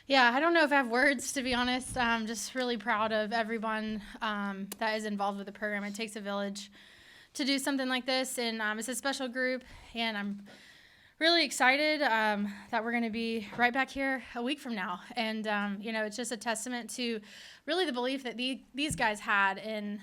Yeah, I don't know if I have words, to be honest. I'm just really proud of everyone that is involved with the program. It takes a village to do something like this, and it's a special group, and I'm really excited that we're going to be right back here a week from now. And, it's just a testament to really the belief that these guys had in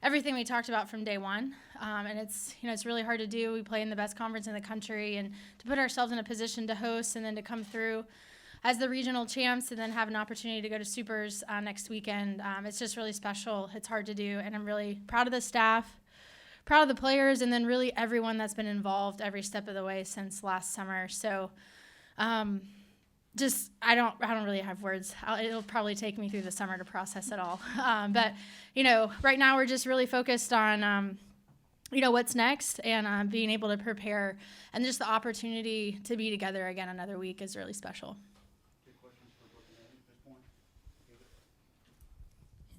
everything we talked about from day one. And it's really hard to do. We play in the best conference in the country, and to put ourselves in a position to host and then to come through as the regional champs and then have an opportunity to go to Supers next weekend, it's just really special. It's hard to do, and I'm really proud of the staff, proud of the players, and then really everyone that's been involved every step of the way since last summer. So I don't really have words. It'll probably take me through the summer to process it all. But right now we're just really focused on what's next, and being able to prepare, and just the opportunity to be together again another week is really special.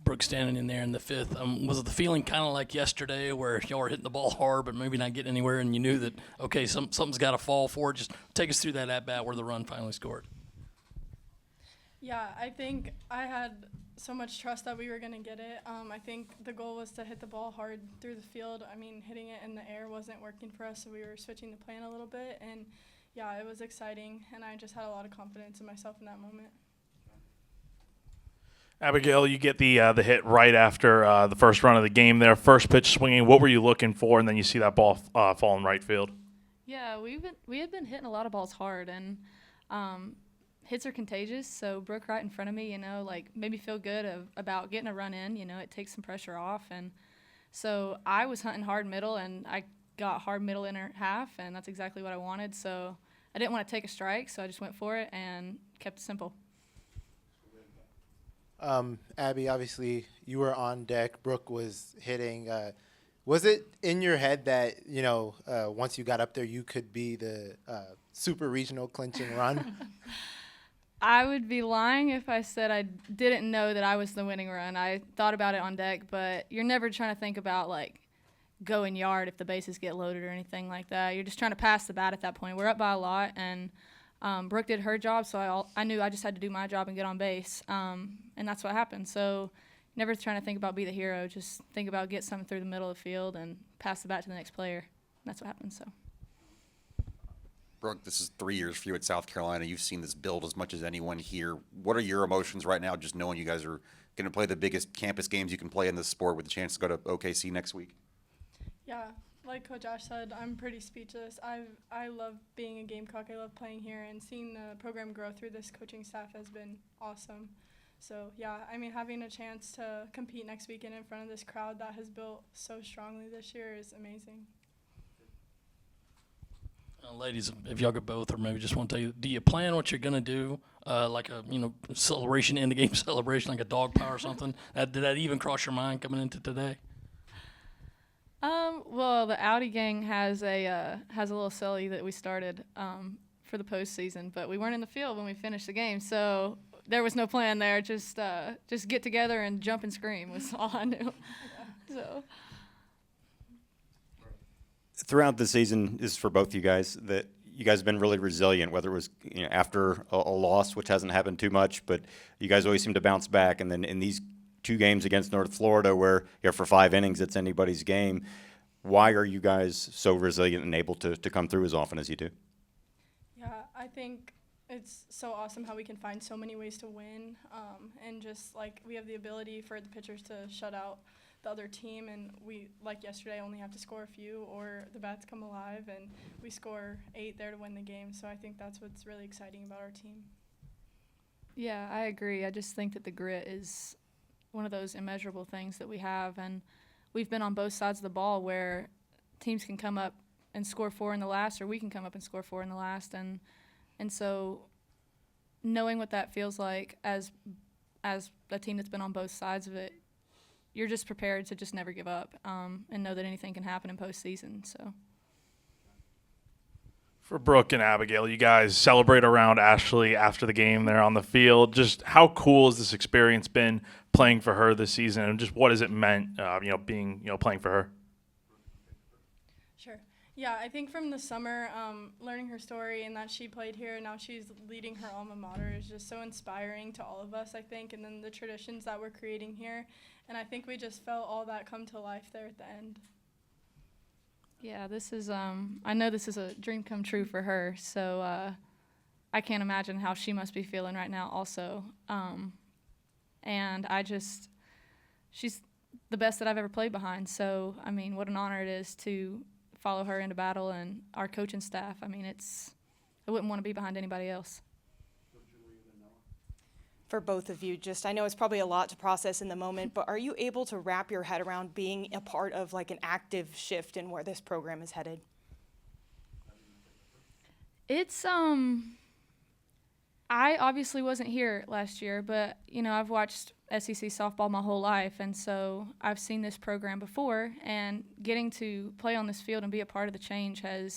Brooke standing in there in the fifth. Was it the feeling kind of like yesterday where y'all were hitting the ball hard but maybe not getting anywhere, and you knew that, okay, something's got to fall for it? Just take us through that at-bat where the run finally scored. Yeah, I think I had so much trust that we were going to get it. I think the goal was to hit the ball hard through the field. I mean, hitting it in the air wasn't working for us, so we were switching the plan a little bit. And, yeah, it was exciting, and I just had a lot of confidence in myself in that moment. Abigail, you get the hit right after the first run of the game there. First pitch swinging. What were you looking for? And then you see that ball fall in right field. Yeah, we had been hitting a lot of balls hard, and hits are contagious. So Brooke right in front of me, made me feel good about getting a run in. It takes some pressure off, and so I was hunting hard middle, and I got hard middle inner half, and that's exactly what I wanted. So I didn't want to take a strike, so I just went for it and kept it simple. Abby, obviously you were on deck. Brooke was hitting. Was it in your head that, once you got up there, you could be the super regional clinching run? I would be lying if I said I didn't know that I was the winning run. I thought about it on deck, but you're never trying to think about, going yard if the bases get loaded or anything like that. You're just trying to pass the bat at that point. We're up by a lot, and Brooke did her job, so I knew I just had to do my job and get on base, and that's what happened. So never trying to think about be the hero, just think about get something through the middle of the field and pass the bat to the next player. And that's what happened. So, Brooke, this is 3 years for you at South Carolina. You've seen this build as much as anyone here. What are your emotions right now, just knowing you guys are going to play the biggest campus games you can play in this sport with a chance to go to OKC next week? Yeah, like Coach Ash said, I'm pretty speechless. I love being a Gamecock. I love playing here, and seeing the program grow through this coaching staff has been awesome. So, yeah, having a chance to compete next weekend in front of this crowd that has built so strongly this year is amazing. Ladies, if y'all could both, or maybe just want to tell you, do you plan what you're going to do, like a celebration, in the game celebration, like a dog pile or something? Did that even cross your mind coming into today? Well, the Audi gang has a little celly that we started for the postseason, but we weren't in the field when we finished the game, so there was no plan there. Just get together and jump and scream was all I knew. So. Throughout the season is for both you guys that you guys have been really resilient, whether it was after a loss, which hasn't happened too much, but you guys always seem to bounce back. And then in these 2 games against North Florida where for 5 innings it's anybody's game, why are you guys so resilient and able to come through as often as you do? Yeah, I think it's so awesome how we can find so many ways to win, and just we have the ability for the pitchers to shut out the other team, and we, like yesterday, only have to score a few or the bats come alive, and we score 8 there to win the game. So I think that's what's really exciting about our team. Yeah, I agree. I just think that the grit is one of those immeasurable things that we have, and we've been on both sides of the ball where teams can come up and score 4 in the last, or we can come up and score 4 in the last, and so knowing what that feels like as a team that's been on both sides of it, you're just prepared to just never give up, and know that anything can happen in postseason. So. For Brooke and Abigail, you guys celebrate around Ashley after the game there on the field. Just how cool has this experience been playing for her this season, and just what has it meant, playing for her? Sure. Yeah, I think from the summer, learning her story and that she played here and now she's leading her alma mater is just so inspiring to all of us, I think, and then the traditions that we're creating here. And I think we just felt all that come to life there at the end. Yeah, this is, I know this is a dream come true for her, so I can't imagine how she must be feeling right now also. And she's the best that I've ever played behind, so, I mean, what an honor it is to follow her into battle, and our coaching staff. I mean, I wouldn't want to be behind anybody else. For both of you, I know it's probably a lot to process in the moment, but are you able to wrap your head around being a part of like an active shift in where this program is headed? It's, I obviously wasn't here last year, but, you know, I've watched SEC softball my whole life, and so I've seen this program before, and getting to play on this field and be a part of the change I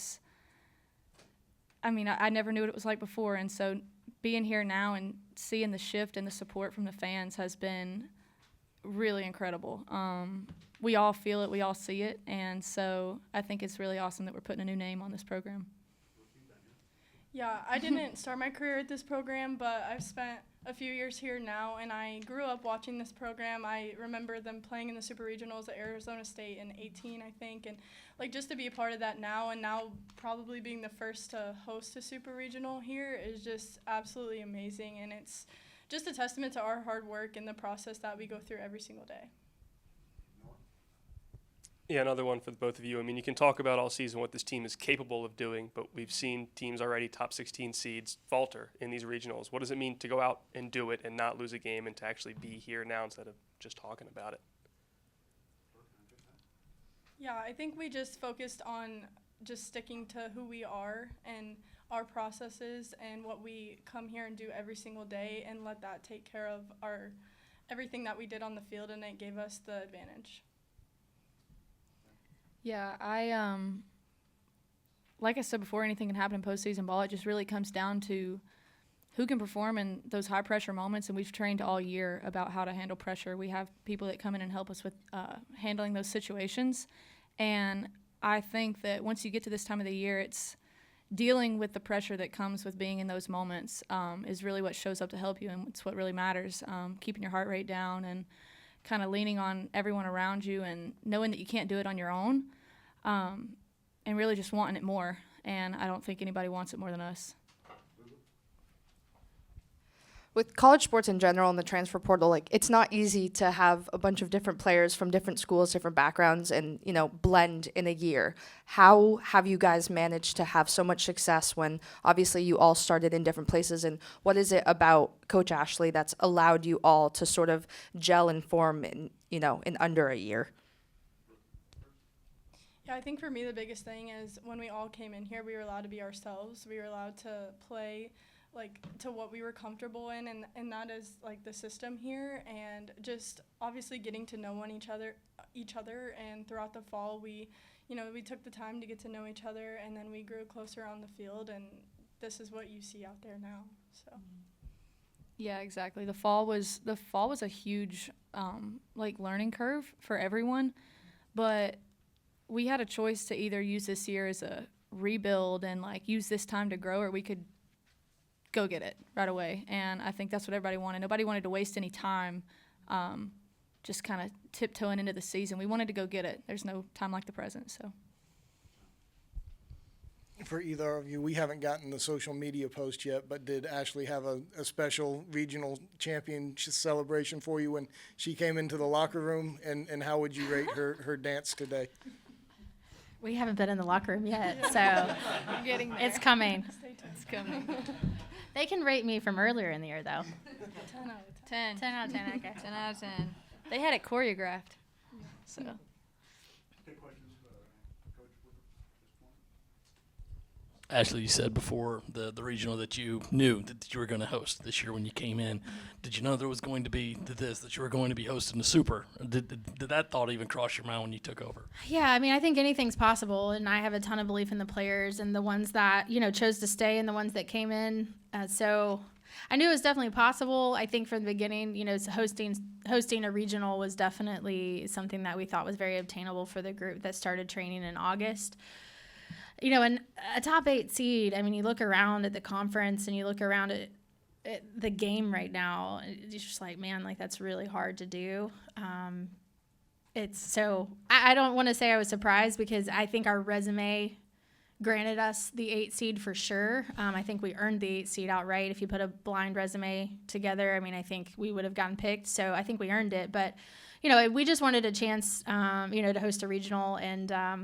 never knew what it was like before, and so being here now and seeing the shift and the support from the fans has been really incredible. We all feel it, we all see it, and so I think it's really awesome that we're putting a new name on this program. Yeah, I didn't start my career at this program, but I've spent a few years here now, and I grew up watching this program. I remember them playing in the Super Regionals at Arizona State in 18, I think, and like just to be a part of that now, and now probably being the first to host a Super Regional here is just absolutely amazing, and it's just a testament to our hard work and the process that we go through every single day. Yeah, another one for both of you. I mean, you can talk about all season what this team is capable of doing, but we've seen teams already top 16 seeds falter in these regionals. What does it mean to go out and do it and not lose a game and to actually be here now instead of just talking about it? Yeah, I think we just focused on just sticking to who we are and our processes and what we come here and do every single day, and let that take care of everything that we did on the field, and it gave us the advantage. Yeah, like I said before, anything can happen in postseason ball. It just really comes down to who can perform in those high-pressure moments, and we've trained all year about how to handle pressure. We have people that come in and help us with handling those situations, and I think that once you get to this time of the year, it's dealing with the pressure that comes with being in those moments is really what shows up to help you, and it's what really matters, keeping your heart rate down and kind of leaning on everyone around you and knowing that you can't do it on your own, and really just wanting it more. And I don't think anybody wants it more than us. With college sports in general and the transfer portal, like, it's not easy to have a bunch of different players from different schools, different backgrounds, and, you know, blend in a year. How have you guys managed to have so much success when obviously you all started in different places? And what is it about Coach Ashley that's allowed you all to sort of gel and form in under a year? Yeah, I think for me the biggest thing is when we all came in here, we were allowed to be ourselves. We were allowed to play to what we were comfortable in, and that is like the system here, and just obviously getting to know each other, and throughout the fall we took the time to get to know each other, and then we grew closer on the field, and this is what you see out there now. So Yeah, exactly. The fall was a huge learning curve for everyone, but we had a choice to either use this year as a rebuild and use this time to grow, or we could go get it right away. And I think that's what everybody wanted. Nobody wanted to waste any time just kind of tiptoeing into the season. We wanted to go get it. There's no time like the present. So for either of you, we haven't gotten the social media post yet, but did Ashley have a special regional champion celebration for you when she came into the locker room? And how would you rate her dance today? We haven't been in the locker room yet, so I'm getting there. it's coming. It's coming. They can rate me from earlier in the year, though. 10. 10 out of 10, okay. 10 out of 10. They had it choreographed. So. Ashley, you said before the regional that you knew that you were going to host this year when you came in. Did you know there was going to be that you were going to be hosting the Super? Did that thought even cross your mind when you took over? Yeah, I mean, I think anything's possible, and I have a ton of belief in the players and the ones that, chose to stay and the ones that came in. So I knew it was definitely possible. I think from the beginning, hosting a regional was definitely something that we thought was very obtainable for the group that started training in August. and a top 8 seed, I mean, you look around at the conference and you look around at the game right now, it's just like, man, like that's really hard to do. I don't want to say I was surprised because I think our resume granted us the 8 seed for sure. I think we earned the 8 seed outright. If you put a blind resume together, I mean, I think we would have gotten picked. So I think we earned it. But, we just wanted a chance, to host a regional and, a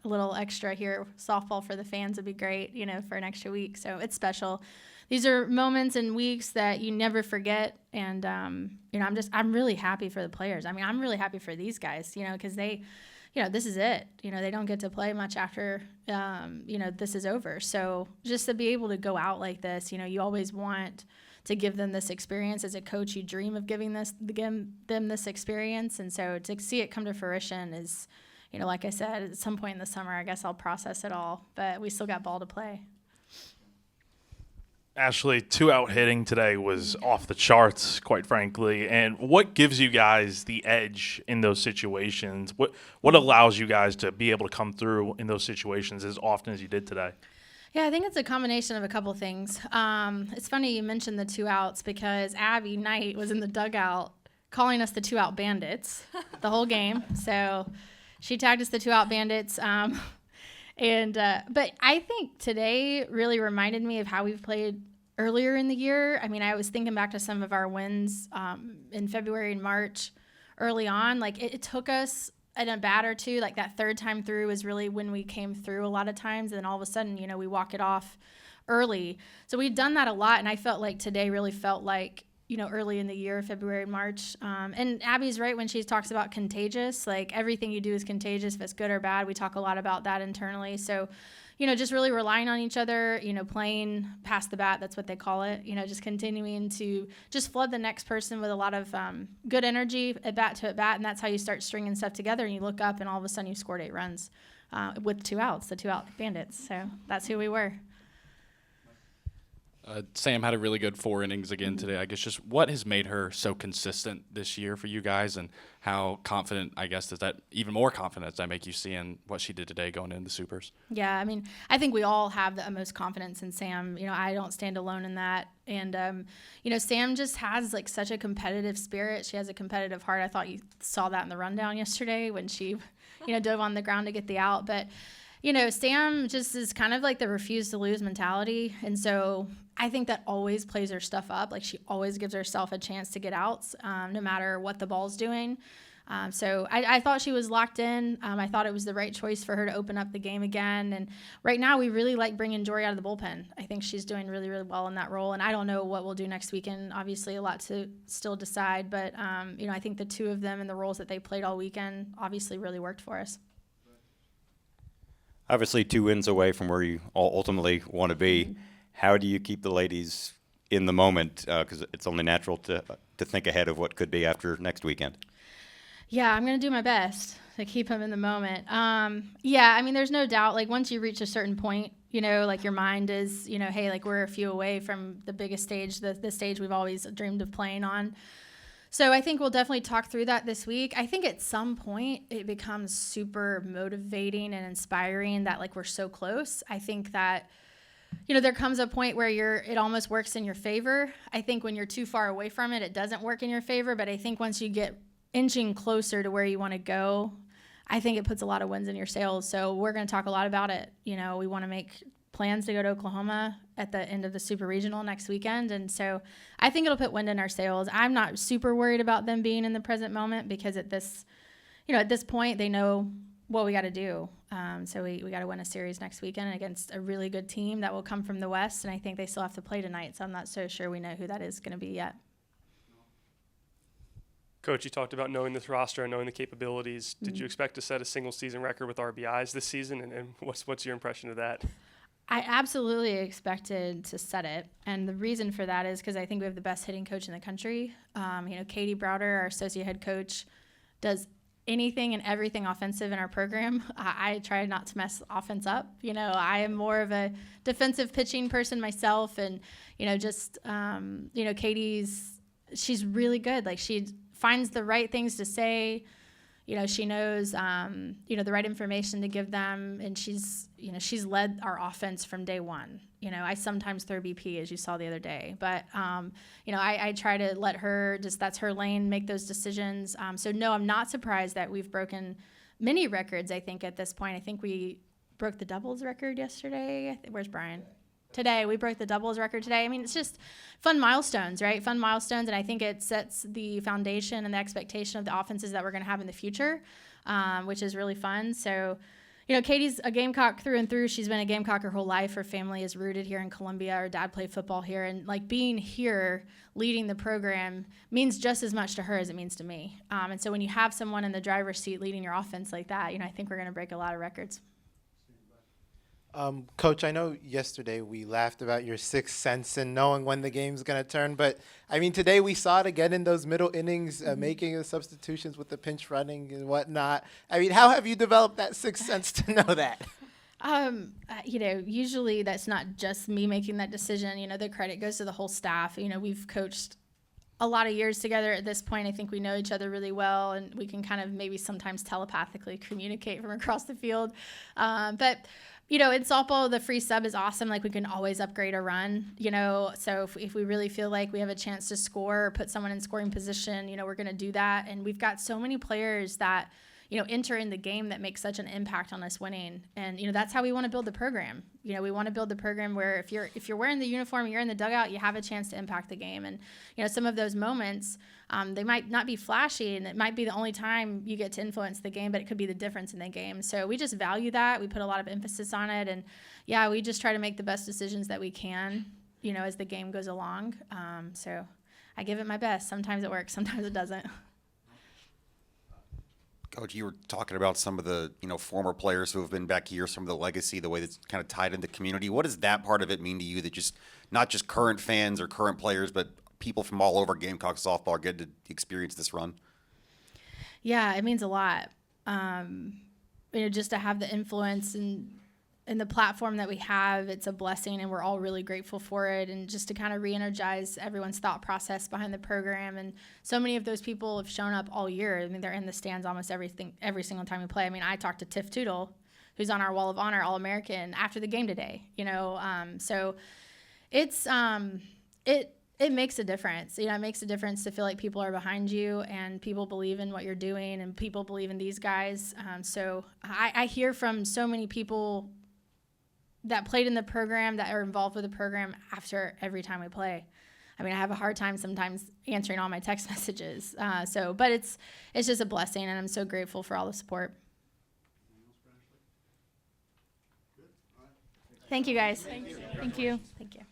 little extra here. Softball for the fans would be great, for an extra week. So it's special. These are moments and weeks that you never forget. And, I'm really happy for the players. I mean, I'm really happy for these guys, because they, this is it. They don't get to play much after, this is over. So just to be able to go out like this, you always want to give them this experience. As a coach, you dream of giving them this experience. And so to see it come to fruition is, like I said, at some point in the summer, I guess I'll process it all. But we still got ball to play. Ashley, 2-out hitting today was off the charts, quite frankly. And what gives you guys the edge in those situations? What allows you guys to be able to come through in those situations as often as you did today? Yeah, I think it's a combination of a couple things. It's funny you mentioned the 2 outs because Abby Knight was in the dugout calling us the 2-out bandits the whole game. So she tagged us the 2-out bandits. But I think today really reminded me of how we've played earlier in the year. I mean, I was thinking back to some of our wins in February and March early on. Like it took us in a bat or two, like that third time through is really when we came through a lot of times. And then all of a sudden, we walk it off early. So we've done that a lot. And I felt like today really felt like, early in the year, February and March. And Abby's right when she talks about contagious. Like everything you do is contagious, if it's good or bad. We talk a lot about that internally. So, just really relying on each other, playing past the bat, that's what they call it. Just continuing to just flood the next person with a lot of good energy at bat to at bat. And that's how you start stringing stuff together. And you look up and all of a sudden you scored 8 runs with 2 outs, the 2-out bandits. So that's who we were. Sam had a really good 4 innings again today. I guess just what has made her so consistent this year for you guys, and how confident, I guess, does that even more confidence that make you see in what she did today going into the Supers? Yeah, I mean, I think we all have the utmost confidence in Sam. I don't stand alone in that. And, Sam just has like such a competitive spirit. She has a competitive heart. I thought you saw that in the rundown yesterday when she, dove on the ground to get the out. But, Sam just is kind of like the refuse to lose mentality. And so I think that always plays her stuff up. Like she always gives herself a chance to get outs, no matter what the ball's doing. So I thought she was locked in. I thought it was the right choice for her to open up the game again. And right now we really like bringing Jory out of the bullpen. I think she's doing really, really well in that role. And I don't know what we'll do next weekend. Obviously a lot to still decide. But, I think the 2 of them and the roles that they played all weekend obviously really worked for us. Obviously 2 wins away from where you all ultimately want to be. How do you keep the ladies in the moment? Because it's only natural to think ahead of what could be after next weekend. Yeah, I'm going to do my best to keep them in the moment. There's no doubt, like once you reach a certain point, like your mind is, hey, like we're a few away from the biggest stage, the stage we've always dreamed of playing on. So I think we'll definitely talk through that this week. I think at some point it becomes super motivating and inspiring that like we're so close. I think that, there comes a point where it almost works in your favor. I think when you're too far away from it, it doesn't work in your favor. But I think once you get inching closer to where you want to go, I think it puts a lot of wins in your sails. So we're going to talk a lot about it. We want to make plans to go to Oklahoma at the end of the Super Regional next weekend. And so I think it'll put wind in our sails. I'm not super worried about them being in the present moment because at this point, they know what we got to do. So we got to win a series next weekend against a really good team that will come from the West. And I think they still have to play tonight. So I'm not so sure we know who that is going to be yet. Coach, you talked about knowing this roster and knowing the capabilities. Did you expect to set a single season record with RBIs this season? And what's your impression of that? I absolutely expected to set it, and the reason for that is because I think we have the best hitting coach in the country. Katie Browder, our associate head coach, does anything and everything offensive in our program. I try not to mess offense up. I am more of a defensive pitching person myself, and Katie's she's really good. Like she finds the right things to say. she knows, the right information to give them, and she's led our offense from day one. I sometimes throw BP, as you saw the other day, but, I try to let her that's her lane, make those decisions. So no, I'm not surprised that we've broken many records, I think, at this point. I think we broke the doubles record yesterday. Where's Brian? Today, we broke the doubles record today. I mean, it's just fun milestones, right? Fun milestones, and I think it sets the foundation and the expectation of the offenses that we're going to have in the future, which is really fun. So, Katie's a Gamecock through and through. She's been a Gamecock her whole life. Her family is rooted here in Columbia. Her dad played football here, and being here, leading the program means just as much to her as it means to me. And so when you have someone in the driver's seat leading your offense like that, I think we're going to break a lot of records. Coach, I know yesterday we laughed about your sixth sense and knowing when the game's going to turn, but I mean, today we saw it again in those middle innings, making the substitutions with the pinch running and whatnot. I mean, how have you developed that sixth sense to know that? Usually that's not just me making that decision. The credit goes to the whole staff. We've coached a lot of years together at this point. I think we know each other really well, and we can kind of maybe sometimes telepathically communicate from across the field. But in softball, the free sub is awesome. We can always upgrade a run, so if we really feel like we have a chance to score or put someone in scoring position, we're going to do that. And we've got so many players that, enter in the game that make such an impact on us winning. And, that's how we want to build the program. We want to build the program where if you're wearing the uniform, you're in the dugout, you have a chance to impact the game. And, some of those moments, they might not be flashy, and it might be the only time you get to influence the game, but it could be the difference in the game. So we just value that. We put a lot of emphasis on it. And, yeah, we just try to make the best decisions that we can, as the game goes along. So I give it my best. Sometimes it works. Sometimes it doesn't. Coach, you were talking about some of the former players who have been back here, some of the legacy, the way that's kind of tied into the community. What does that part of it mean to you, that just not just current fans or current players, but people from all over Gamecock softball get to experience this run? Yeah, it means a lot. Just to have the influence and the platform that we have, it's a blessing, and we're all really grateful for it. And just to kind of re-energize everyone's thought process behind the program. And so many of those people have shown up all year. I mean, they're in the stands almost every single time we play. I mean, I talked to Tiff Tootle, who's on our Wall of Honor All-American, after the game today. So it's it makes a difference. It makes a difference to feel like people are behind you and people believe in what you're doing and people believe in these guys. So I hear from so many people that played in the program, that are involved with the program after every time we play. I mean, I have a hard time sometimes answering all my text messages. But it's just a blessing, and I'm so grateful for all the support. Thank you, guys. Thank you. Thank you. Thank you.